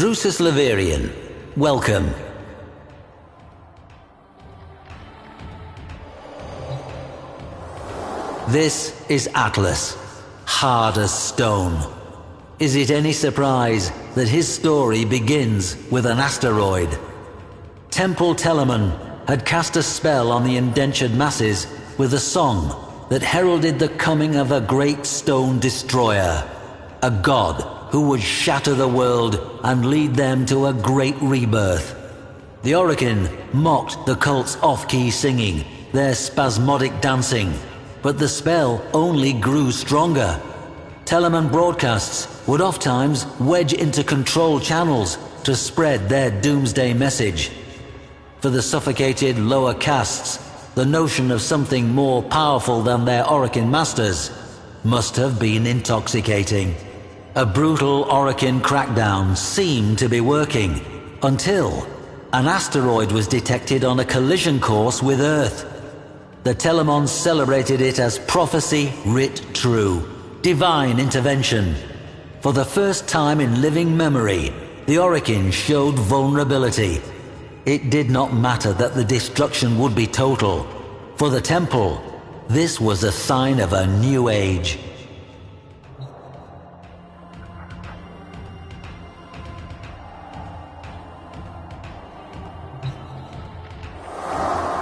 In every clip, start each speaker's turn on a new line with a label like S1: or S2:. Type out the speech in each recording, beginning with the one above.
S1: Drusus Leverian, welcome. This is Atlas, hard as stone. Is it any surprise that his story begins with an asteroid? Temple Telamon had cast a spell on the indentured masses with a song that heralded the coming of a great stone destroyer, a god who would shatter the world and lead them to a great rebirth. The Orokin mocked the cult's off-key singing, their spasmodic dancing, but the spell only grew stronger. Telamon broadcasts would oft-times wedge into control channels to spread their doomsday message. For the suffocated lower castes, the notion of something more powerful than their Orokin masters must have been intoxicating. A brutal Orokin crackdown seemed to be working until an asteroid was detected on a collision course with Earth. The Telamons celebrated it as prophecy writ true, divine intervention. For the first time in living memory, the Orokin showed vulnerability. It did not matter that the destruction would be total. For the Temple, this was a sign of a new age.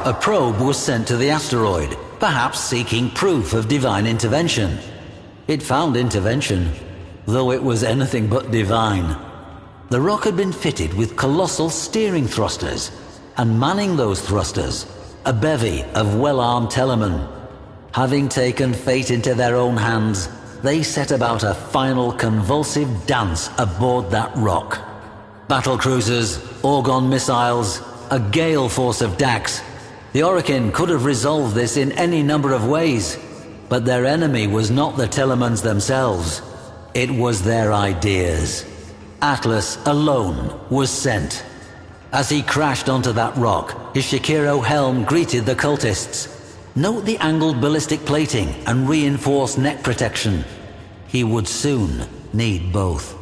S1: A probe was sent to the asteroid, perhaps seeking proof of divine intervention. It found intervention, though it was anything but divine. The rock had been fitted with colossal steering thrusters, and manning those thrusters, a bevy of well-armed Telamon. Having taken fate into their own hands, they set about a final convulsive dance aboard that rock. Battle cruisers, Orgon missiles, a gale force of Dax. The Orokin could have resolved this in any number of ways, but their enemy was not the Telamons themselves. It was their ideas. Atlas alone was sent. As he crashed onto that rock, his Shikiro helm greeted the cultists. Note the angled ballistic plating and reinforced neck protection. He would soon need both.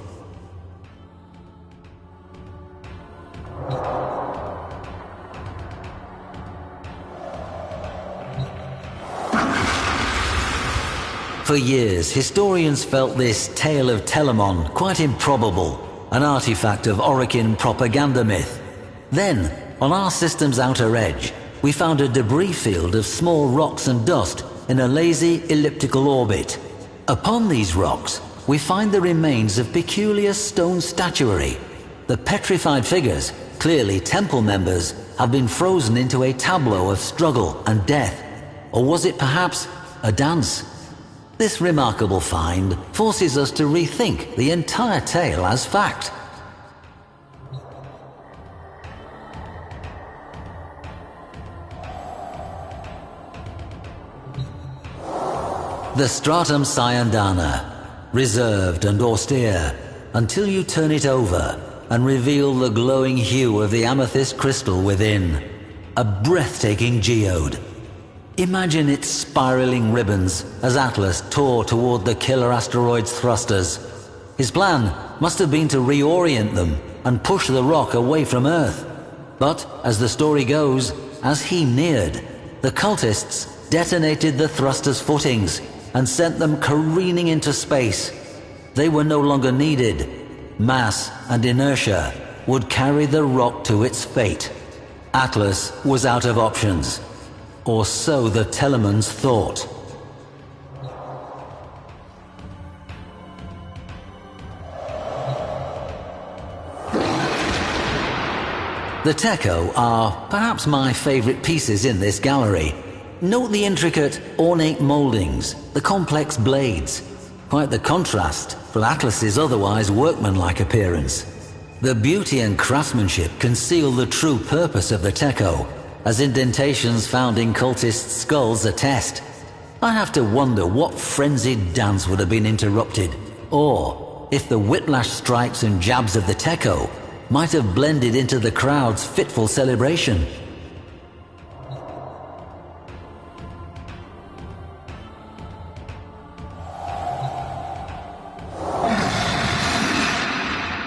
S1: For years, historians felt this tale of Telamon quite improbable, an artifact of Orokin propaganda myth. Then, on our system's outer edge, we found a debris field of small rocks and dust in a lazy elliptical orbit. Upon these rocks, we find the remains of peculiar stone statuary. The petrified figures, clearly temple members, have been frozen into a tableau of struggle and death. Or was it perhaps a dance? This remarkable find forces us to rethink the entire tale as fact. The Stratum Cyandana, reserved and austere, until you turn it over and reveal the glowing hue of the amethyst crystal within. A breathtaking geode. Imagine its spiraling ribbons as Atlas tore toward the killer asteroid's thrusters. His plan must have been to reorient them and push the rock away from Earth. But, as the story goes, as he neared, the cultists detonated the thruster's footings and sent them careening into space. They were no longer needed. Mass and inertia would carry the rock to its fate. Atlas was out of options. Or so the Telamons thought. The Techo are perhaps my favorite pieces in this gallery. Note the intricate, ornate moldings, the complex blades. Quite the contrast from Atlas's otherwise workmanlike appearance. The beauty and craftsmanship conceal the true purpose of the Techo, as indentations found in cultists' skulls attest. I have to wonder what frenzied dance would have been interrupted, or if the whiplash strikes and jabs of the Techo might have blended into the crowd's fitful celebration.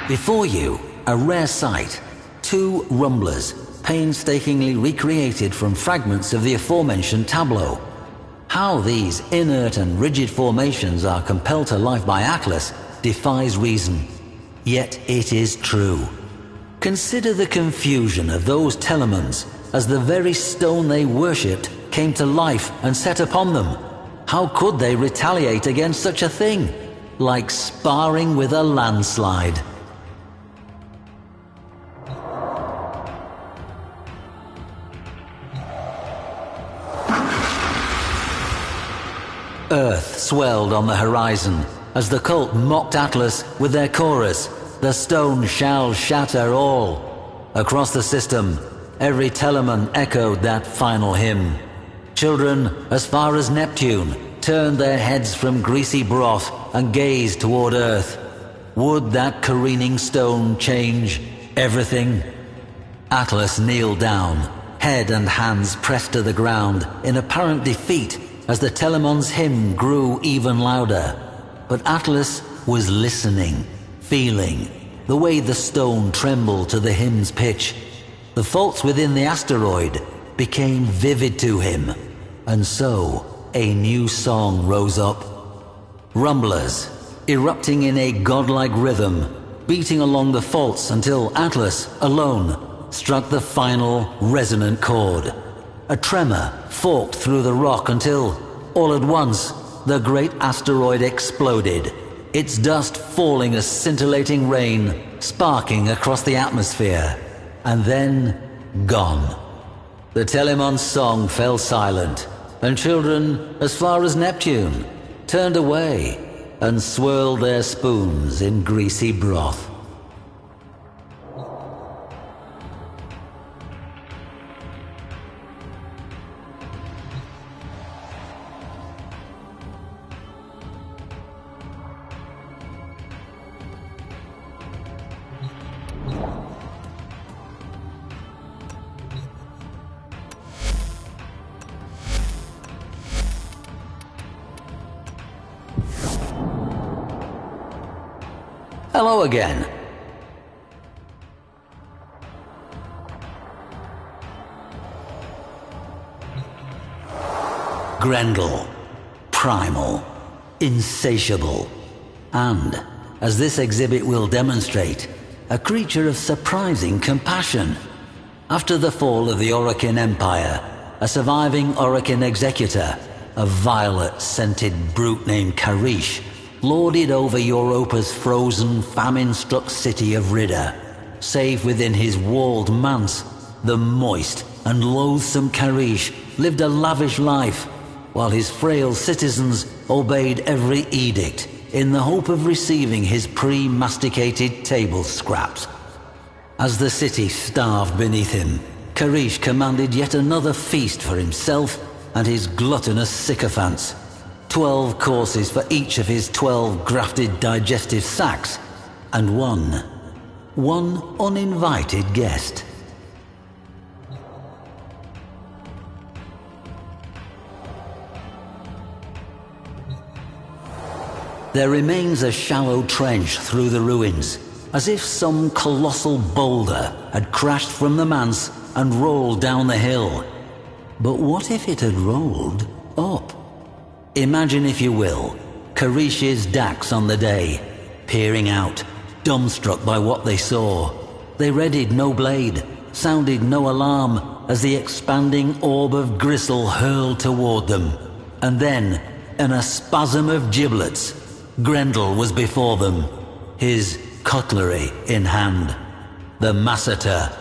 S1: Before you, a rare sight, two rumblers, painstakingly recreated from fragments of the aforementioned tableau. How these inert and rigid formations are compelled to life by Atlas defies reason. Yet it is true. Consider the confusion of those Telemons as the very stone they worshipped came to life and set upon them. How could they retaliate against such a thing? Like sparring with a landslide. Earth swelled on the horizon as the cult mocked Atlas with their chorus, "The stone shall shatter all." Across the system, every Telemon echoed that final hymn. Children, as far as Neptune, turned their heads from greasy broth and gazed toward Earth. Would that careening stone change everything? Atlas kneeled down, head and hands pressed to the ground in apparent defeat as the Telemon's hymn grew even louder. But Atlas was listening, feeling, the way the stone trembled to the hymn's pitch. The faults within the asteroid became vivid to him, and so a new song rose up. Rumblers, erupting in a godlike rhythm, beating along the faults until Atlas, alone, struck the final resonant chord. A tremor forked through the rock until, all at once, the great asteroid exploded, its dust falling as scintillating rain, sparking across the atmosphere, and then gone. The Telemon's song fell silent, and children, as far as Neptune, turned away and swirled their spoons in greasy broth. Hello again. Grendel, primal, insatiable, and, as this exhibit will demonstrate, a creature of surprising compassion. After the fall of the Orokin Empire, a surviving Orokin executor, a violet-scented brute named Karish, lorded over Europa's frozen, famine-struck city of Ridda. Save within his walled manse, the moist and loathsome Karish lived a lavish life, while his frail citizens obeyed every edict in the hope of receiving his pre-masticated table scraps. As the city starved beneath him, Karish commanded yet another feast for himself and his gluttonous sycophants. 12 courses for each of his 12 grafted digestive sacs, and one uninvited guest. There remains a shallow trench through the ruins, as if some colossal boulder had crashed from the manse and rolled down the hill. But what if it had rolled up? Imagine, if you will, Karish's Dax on the day, peering out, dumbstruck by what they saw. They readied no blade, sounded no alarm as the expanding orb of gristle hurled toward them. And then, in a spasm of giblets, Grendel was before them, his cutlery in hand. The masseter.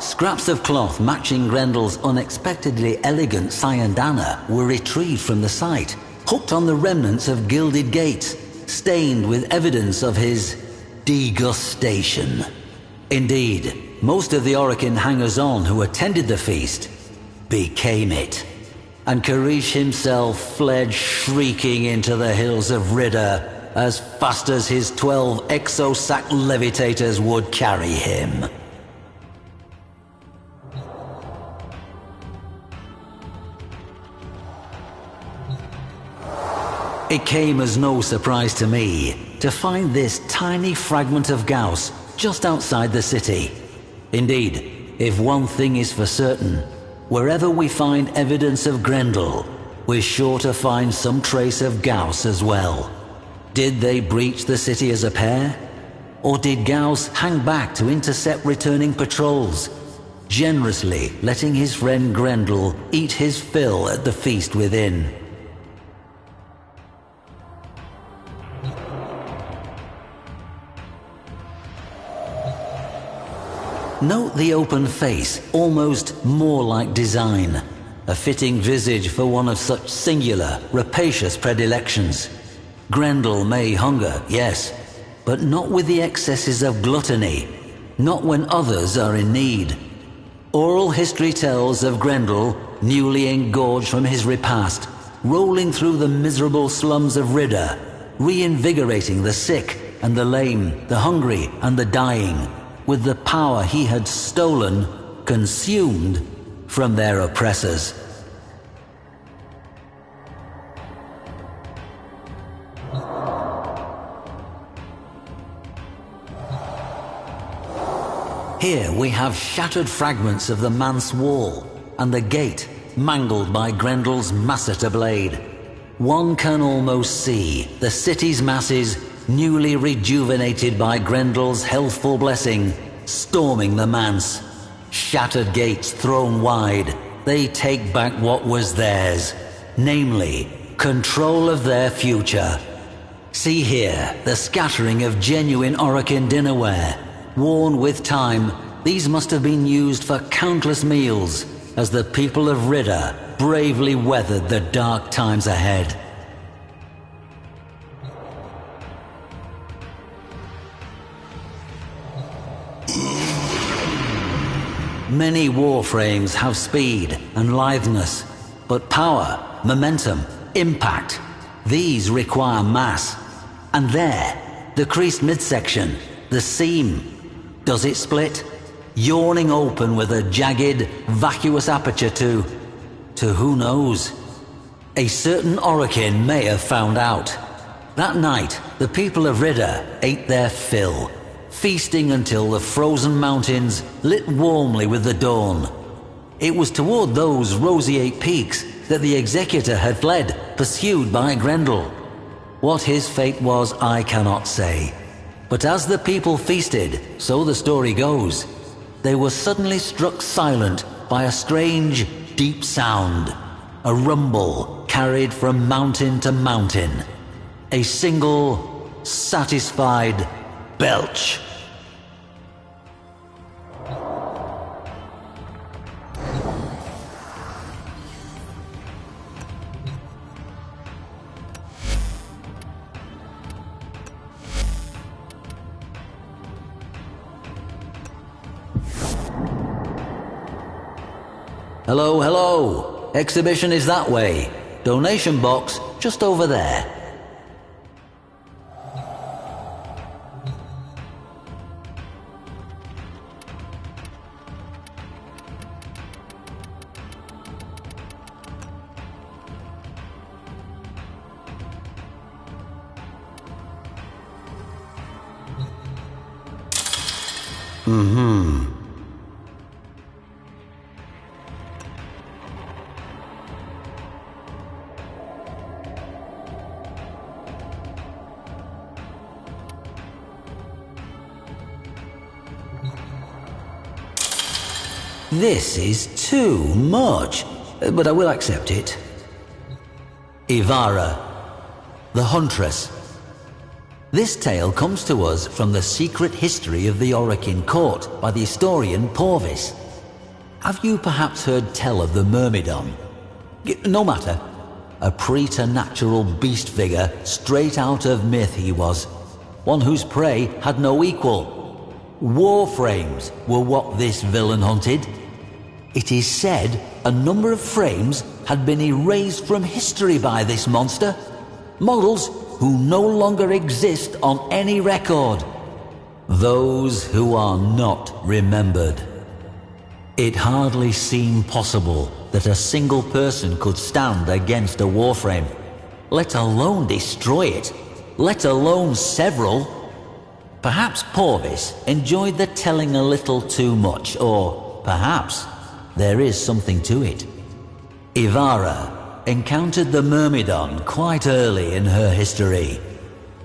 S1: Scraps of cloth matching Grendel's unexpectedly elegant Sayandana were retrieved from the site, hooked on the remnants of gilded gates, stained with evidence of his degustation. Indeed, most of the Orokin hangers-on who attended the feast became it, and Karish himself fled shrieking into the hills of Ridda as fast as his 12 exosac levitators would carry him. It came as no surprise to me to find this tiny fragment of Gauss just outside the city. Indeed, if one thing is for certain, wherever we find evidence of Grendel, we're sure to find some trace of Gauss as well. Did they breach the city as a pair? Or did Gauss hang back to intercept returning patrols, generously letting his friend Grendel eat his fill at the feast within? Note the open face, almost more like design. A fitting visage for one of such singular, rapacious predilections. Grendel may hunger, yes, but not with the excesses of gluttony, not when others are in need. Oral history tells of Grendel, newly engorged from his repast, rolling through the miserable slums of Ridda, reinvigorating the sick and the lame, the hungry and the dying, with the power he had stolen, consumed, from their oppressors. Here we have shattered fragments of the manse wall, and the gate mangled by Grendel's masseter blade. One can almost see the city's masses, newly rejuvenated by Grendel's healthful blessing, storming the manse. Shattered gates thrown wide, they take back what was theirs, namely, control of their future. See here the scattering of genuine Orokin dinnerware. Worn with time, these must have been used for countless meals as the people of Ridda bravely weathered the dark times ahead. Many warframes have speed and litheness, but power, momentum, impact, these require mass. And there, the creased midsection, the seam, does it split? Yawning open with a jagged, vacuous aperture to who knows? A certain Orokin may have found out. That night, the people of Ridda ate their fill, feasting until the frozen mountains lit warmly with the dawn. It was toward those roseate peaks that the Executor had fled, pursued by Grendel. What his fate was, I cannot say. But as the people feasted, so the story goes, they were suddenly struck silent by a strange, deep sound. A rumble carried from mountain to mountain. A single, satisfied belch. Hello, hello. Exhibition is that way. Donation box just over there. This is too much, but I will accept it. Ivara, the Huntress. This tale comes to us from the secret history of the Orokin court by the historian Porvis. Have you perhaps heard tell of the Myrmidon? No matter. A preternatural beast figure straight out of myth he was. One whose prey had no equal. Warframes were what this villain hunted. It is said a number of frames had been erased from history by this monster. Models who no longer exist on any record. Those who are not remembered. It hardly seemed possible that a single person could stand against a Warframe. let alone destroy it, let alone several. Perhaps Porvis enjoyed the telling a little too much, or perhaps there is something to it. Ivara encountered the Myrmidon quite early in her history.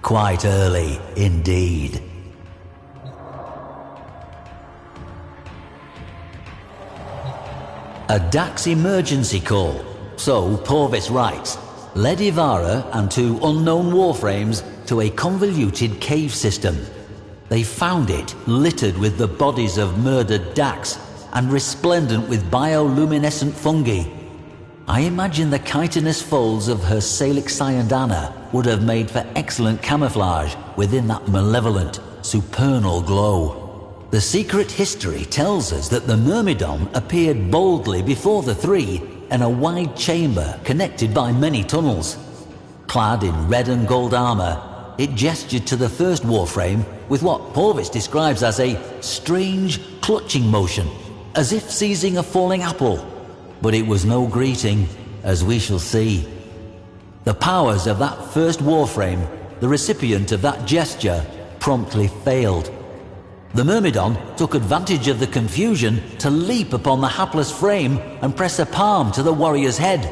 S1: Quite early indeed. A Dax emergency call, so Porvis writes, led Ivara and two unknown Warframes to a convoluted cave system. They found it littered with the bodies of murdered Dax and resplendent with bioluminescent fungi. I imagine the chitinous folds of her Salix Cyandana would have made for excellent camouflage within that malevolent, supernal glow. The secret history tells us that the Myrmidon appeared boldly before the three in a wide chamber connected by many tunnels. Clad in red and gold armor, it gestured to the first Warframe with what Porvis describes as a strange, clutching motion, as if seizing a falling apple. But it was no greeting, as we shall see. The powers of that first Warframe, the recipient of that gesture, promptly failed. The Myrmidon took advantage of the confusion to leap upon the hapless frame and press a palm to the warrior's head.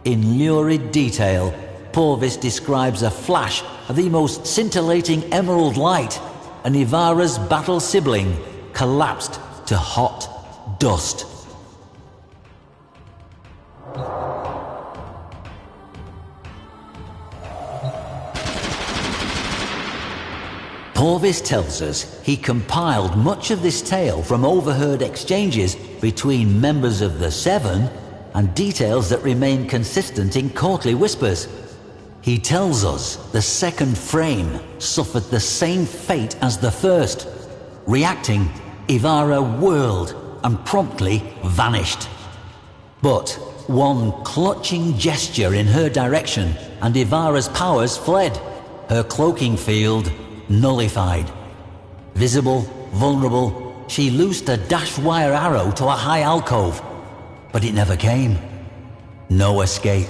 S1: In lurid detail, Porvis describes a flash of the most scintillating emerald light, and Ivara's battle sibling collapsed to hot dust. Porvis tells us he compiled much of this tale from overheard exchanges between members of the Seven and details that remain consistent in courtly whispers. He tells us the second frame suffered the same fate as the first. Reacting, Ivara whirled and promptly vanished. But one clutching gesture in her direction and Ivara's powers fled, her cloaking field nullified. Visible, vulnerable, she loosed a dash wire arrow to a high alcove, but it never came. No escape.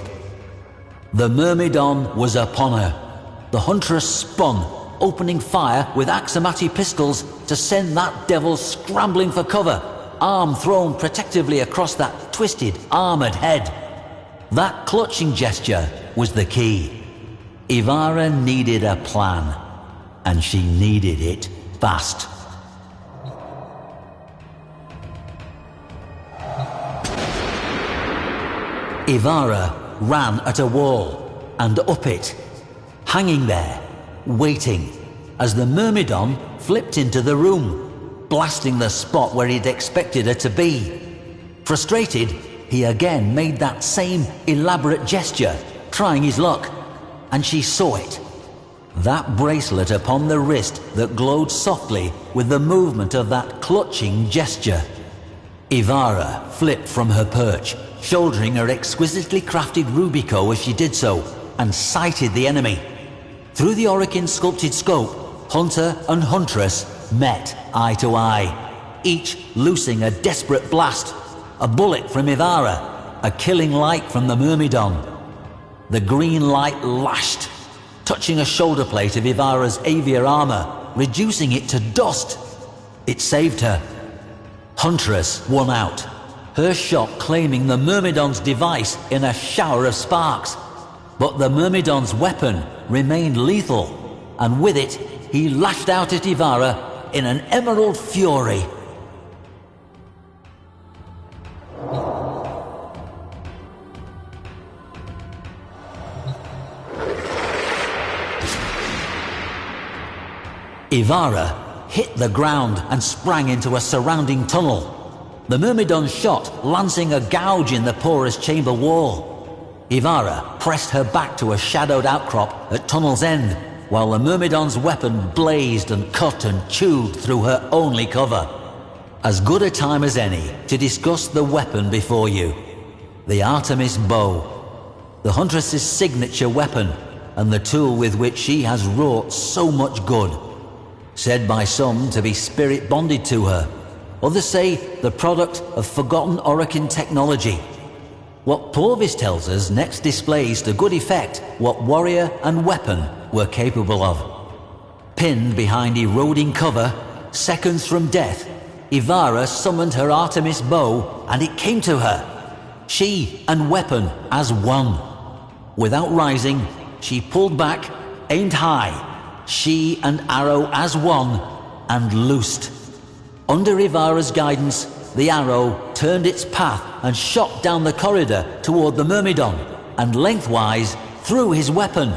S1: The Myrmidon was upon her. The huntress spun, opening fire with Axamati pistols to send that devil scrambling for cover, arm thrown protectively across that twisted, armored head. That clutching gesture was the key. Ivara needed a plan, and she needed it fast. Ivara ran at a wall and up it, hanging there, waiting, as the Myrmidon flipped into the room, blasting the spot where he'd expected her to be. Frustrated, he again made that same elaborate gesture, trying his luck, and she saw it. That bracelet upon the wrist that glowed softly with the movement of that clutching gesture. Ivara flipped from her perch, shouldering her exquisitely crafted rubico as she did so, and sighted the enemy. Through the Orokin sculpted scope, hunter and huntress met eye to eye, each loosing a desperate blast, a bullet from Ivara, a killing light from the Myrmidon. The green light lashed, touching a shoulder plate of Ivara's Avia armor, reducing it to dust. It saved her. Huntress won out, her shot claiming the Myrmidon's device in a shower of sparks. But the Myrmidon's weapon remained lethal, and with it, he lashed out at Ivara in an emerald fury. Ivara hit the ground and sprang into a surrounding tunnel. The Myrmidon's shot lancing a gouge in the porous chamber wall. Ivara pressed her back to a shadowed outcrop at tunnel's end, while the Myrmidon's weapon blazed and cut and chewed through her only cover. As good a time as any to discuss the weapon before you. The Artemis bow. The Huntress's signature weapon, and the tool with which she has wrought so much good. Said by some to be spirit bonded to her. Others say the product of forgotten Orokin technology. What Porvis tells us next displays to good effect what warrior and weapon were capable of. Pinned behind eroding cover, seconds from death, Ivara summoned her Artemis bow and it came to her. She and weapon as one. Without rising, she pulled back, aimed high, she and arrow as one, and loosed. Under Ivara's guidance, the arrow turned its path and shot down the corridor toward the Myrmidon, and lengthwise through his weapon.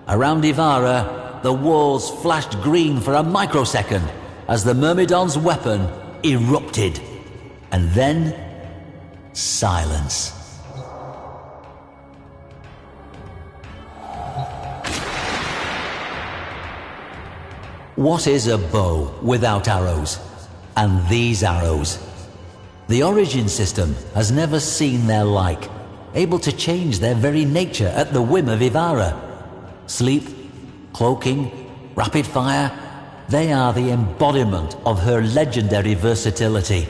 S1: Around Ivara, the walls flashed green for a microsecond as the Myrmidon's weapon erupted. And then, silence. What is a bow without arrows? And these arrows? The origin system has never seen their like, able to change their very nature at the whim of Ivara. Sleep, cloaking, rapid fire, they are the embodiment of her legendary versatility.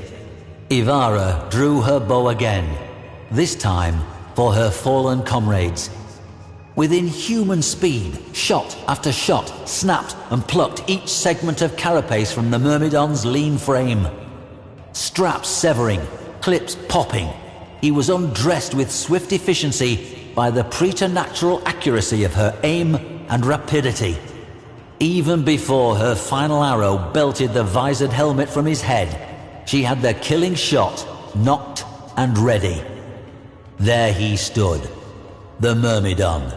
S1: Ivara drew her bow again, this time for her fallen comrades. With inhuman speed, shot after shot snapped and plucked each segment of carapace from the Myrmidon's lean frame. Straps severing, clips popping, he was undressed with swift efficiency by the preternatural accuracy of her aim and rapidity. Even before her final arrow belted the visored helmet from his head, she had the killing shot knocked and ready. There he stood, the Myrmidon,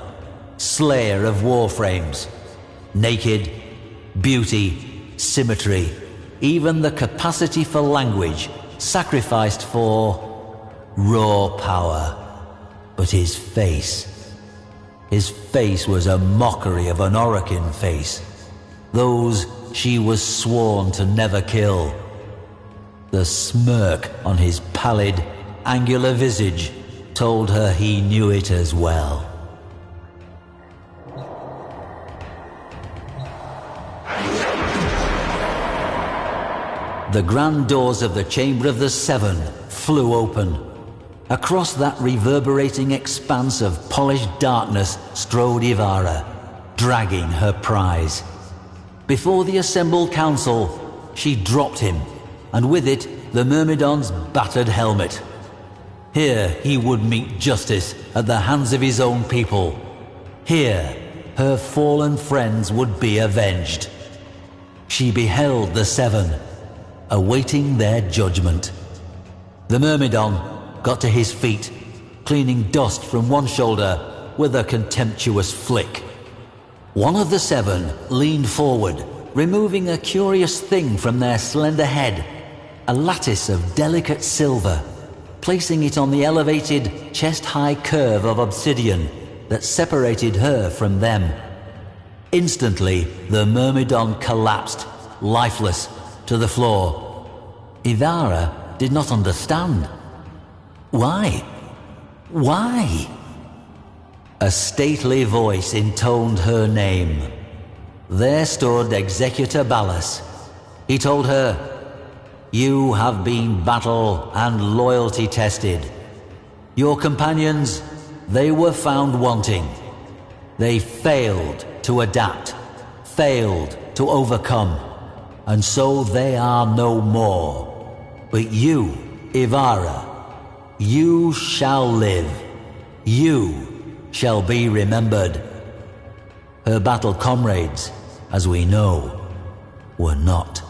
S1: slayer of Warframes. Naked, beauty, symmetry, even the capacity for language sacrificed for raw power. But his face was a mockery of an Orokin face, those she was sworn to never kill. The smirk on his pallid, angular visage told her he knew it as well. The grand doors of the Chamber of the Seven flew open. Across that reverberating expanse of polished darkness strode Ivara, dragging her prize. Before the assembled council, she dropped him, and with it the Myrmidon's battered helmet. Here he would meet justice at the hands of his own people. Here her fallen friends would be avenged. She beheld the Seven, awaiting their judgment. The Myrmidon got to his feet, cleaning dust from one shoulder with a contemptuous flick. One of the Seven leaned forward, removing a curious thing from their slender head, a lattice of delicate silver, placing it on the elevated, chest-high curve of obsidian that separated her from them. Instantly, the Myrmidon collapsed, lifeless, to the floor. Ivara did not understand. Why? Why? A stately voice intoned her name. There stood Executor Ballas. He told her, "You have been battle and loyalty tested. Your companions, they were found wanting. They failed to adapt, failed to overcome, and so they are no more. But you, Ivara, you shall live. You shall be remembered." Her battle comrades, as we know, were not.